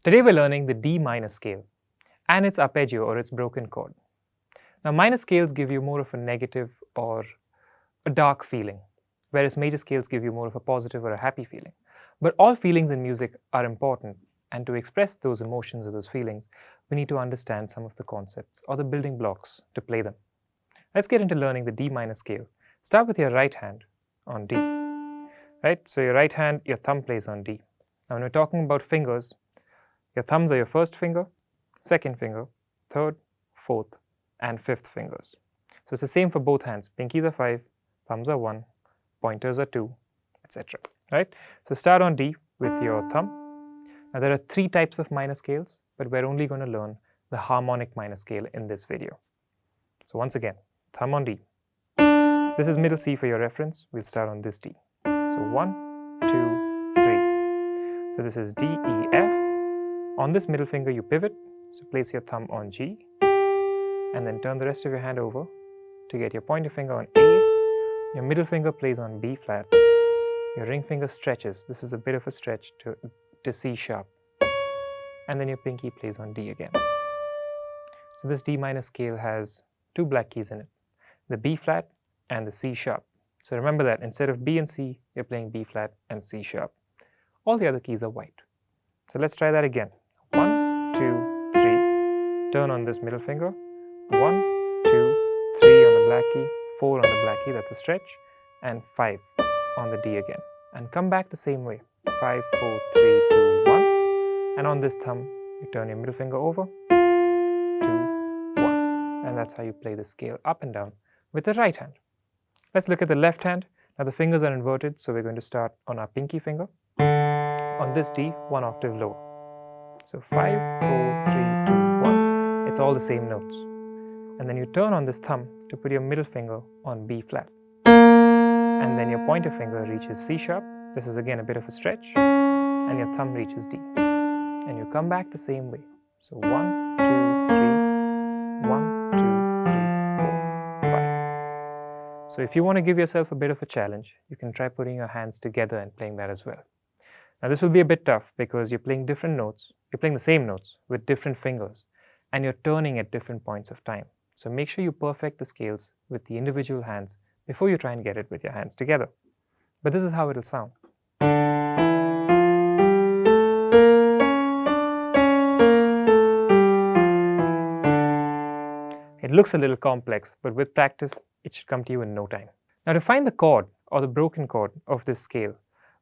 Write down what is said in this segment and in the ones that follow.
Today we're learning the D minor scale and its arpeggio or its broken chord. Now minor scales give you more of a negative or a dark feeling, whereas major scales give you more of a positive or a happy feeling. But all feelings in music are important, and to express those emotions or those feelings, we need to understand some of the concepts or the building blocks to play them. Let's get into learning the D minor scale. Start with your right hand on D. Right? So your right hand, your thumb plays on D. Now when we're talking about fingers, your thumbs are your first finger, second finger, third, fourth, and fifth fingers. So it's the same for both hands. Pinkies are 5, thumbs are 1, pointers are 2, etc. Right? So start on D with your thumb. Now there are 3 types of minor scales, but we're only going to learn the harmonic minor scale in this video. So once again, thumb on D. This is middle C for your reference. We'll start on this D. So 1, 2, 3. So this is D, E, F. On this middle finger you pivot, so place your thumb on G, and then turn the rest of your hand over to get your pointer finger on A. Your middle finger plays on B flat. Your ring finger stretches. This is a bit of a stretch to C sharp. And then your pinky plays on D again. So this D minor scale has 2 black keys in it, the B flat and the C sharp. So remember that instead of B and C, you're playing B flat and C sharp. All the other keys are white. So let's try that again. 1, 2, 3. Turn on this middle finger. 1, 2, 3 on the black key, 4 on the black key, that's a stretch, and 5 on the D again. And come back the same way. 5, 4, 3, 2, 1. And on this thumb, you turn your middle finger over. 2, 1. And that's how you play the scale up and down with the right hand. Let's look at the left hand. Now the fingers are inverted, so we're going to start on our pinky finger. On this D, 1 octave lower. So 5, 4, 3, 2, 1. It's all the same notes. And then you turn on this thumb to put your middle finger on B flat. And then your pointer finger reaches C sharp. This is again a bit of a stretch. And your thumb reaches D. And you come back the same way. So 1, 2, 3, 1, 2, 3, 4, 5. So if you want to give yourself a bit of a challenge, you can try putting your hands together and playing that as well. Now this will be a bit tough because you're playing different notes. You're playing the same notes with different fingers, and you're turning at different points of time. So make sure you perfect the scales with the individual hands before you try and get it with your hands together. But this is how it'll sound. It looks a little complex, but with practice, it should come to you in no time. Now to find the chord or the broken chord of this scale,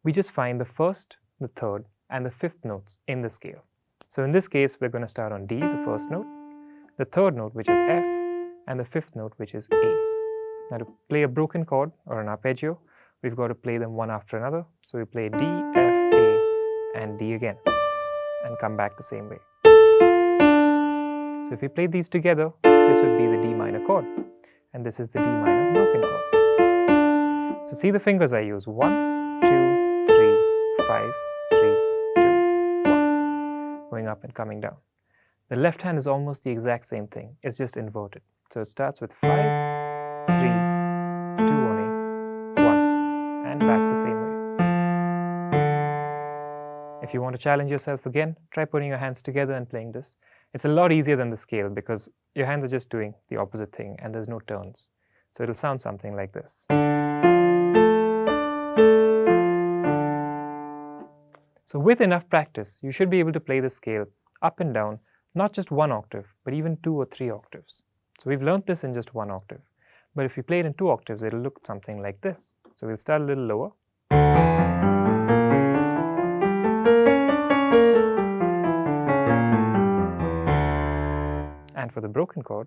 we just find the first, the third, and the fifth notes in the scale. So in this case, we're going to start on D, the first note, the third note, which is F, and the fifth note, which is A. Now to play a broken chord or an arpeggio, we've got to play them one after another. So we play D, F, A, and D again, and come back the same way. So if we play these together, this would be the D minor chord, and this is the D minor broken chord. So see the fingers I use, 1, 2, 3, 5, 3, 2, 1, going up and coming down. The left hand is almost the exact same thing, it's just inverted. So it starts with 5, 3, 2 on A, 1, and back the same way. If you want to challenge yourself again, try putting your hands together and playing this. It's a lot easier than the scale because your hands are just doing the opposite thing and there's no turns. So it'll sound something like this. So with enough practice, you should be able to play the scale up and down, not just 1 octave, but even 2 or 3 octaves. So we've learned this in just 1 octave. But if you play it in 2 octaves, it'll look something like this. So we'll start a little lower. And for the broken chord.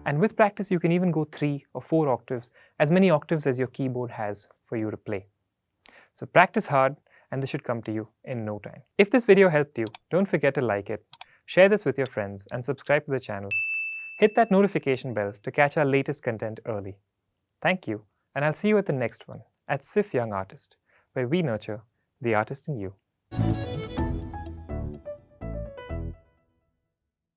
And with practice, you can even go 3 or 4 octaves, as many octaves as your keyboard has for you to play. So practice hard, and this should come to you in no time. If this video helped you, don't forget to like it, share this with your friends, and subscribe to the channel. Hit that notification bell to catch our latest content early. Thank you, and I'll see you at the next one at SIFF Young Artiste, where we nurture the artist in you.